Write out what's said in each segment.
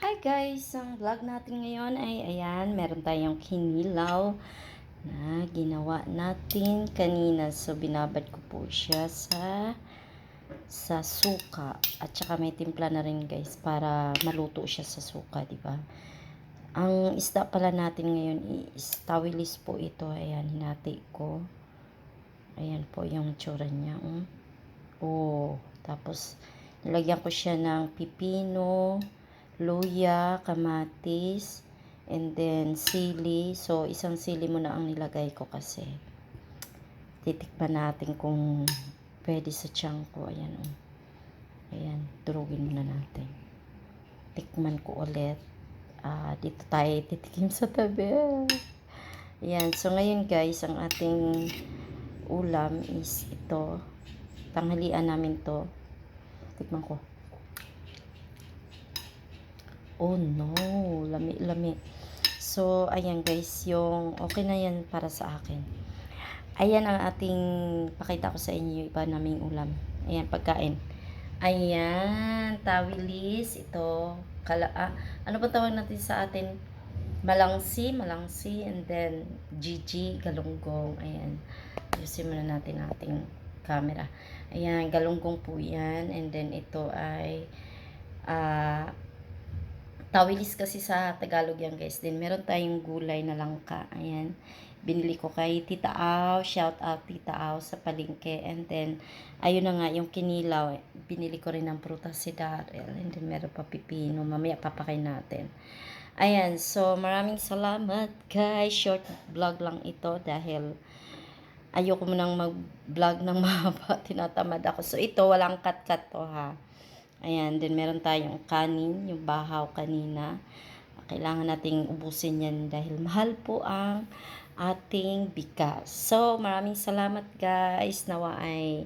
Hi guys! Ang vlog natin ngayon ay ayan, meron tayong kinilaw na ginawa natin kanina. So binabad ko po siya sa suka at saka may timpla na rin guys para maluto siya sa suka, di ba? Ang isda pala natin ngayon is tawilis po ito. Ayan, hinati ko. Ayan po yung tsura niya. Tapos nilagyan ko siya ng pipino, luya, kamatis, and then sili. So, isang sili muna ang nilagay ko kasi titikman natin kung pwede sa tiyan ko. Ayan, Ayan, durugin muna natin. Tikman ko ulit. Dito tayo titikim sa tabi. Ayan, so ngayon guys, ang ating ulam is ito. Tanghalian namin to. Tikman ko. Oh no, lami-lami. So, ayan guys, yung okay na yan para sa akin. Ayan ang ating pakita ko sa inyo, iba naming ulam. Ayan, pagkain. Ayan, tawilis, ito. Ano ba tawag natin sa atin? Malangsi, and then Gigi, galunggong. Ayan, ayusin muna natin ating camera. Ayan, galunggong po yan. And then ito ay tawilis kasi sa Tagalog yan guys. Then meron tayong gulay na langka. Ayan. Binili ko kay Tita Au. Shout out Tita Au sa palengke. And then, ayun na nga yung kinilaw. Binili ko rin ng prutas si Daryl. And then meron pa pipino. Mamaya papakain natin. Ayan. So, maraming salamat guys. Short vlog lang ito dahil ayoko mo nang mag-vlog ng mahaba. Tinatamad ako. So, ito walang cut-cut to ha. Ayan, then meron tayong kanin, yung bahaw kanina. Kailangan nating ubusin yan dahil mahal po ang ating bigas. So, maraming salamat guys. Nawa ay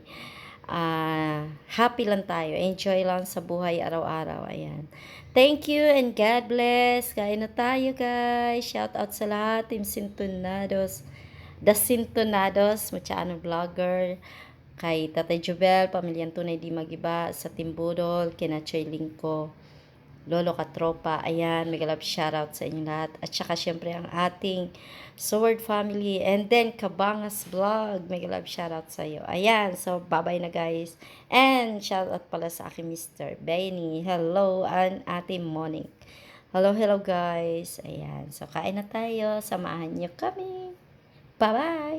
happy lang tayo. Enjoy lang sa buhay araw-araw. Ayan. Thank you and God bless. Kain na tayo guys. Shout out sa lahat. Team Sintonados. The Sintonados. Machaano vlogger. Kay Tatay Jubel, Pamilyang Tunay Di Magiba, sa Timbudol, kina Choy Lingko, Lolo Katropa, ayan, mega love shoutout sa inyo lahat. At saka syempre ang ating Sword Family, and then Kabangas Vlog, mega love shoutout sa iyo. Ayan, so bye-bye na guys. And shoutout pala sa aking Mr. Benny, hello, and Ate Monique. Hello guys. Ayan, so kain na tayo, samahan niyo kami. Bye-bye!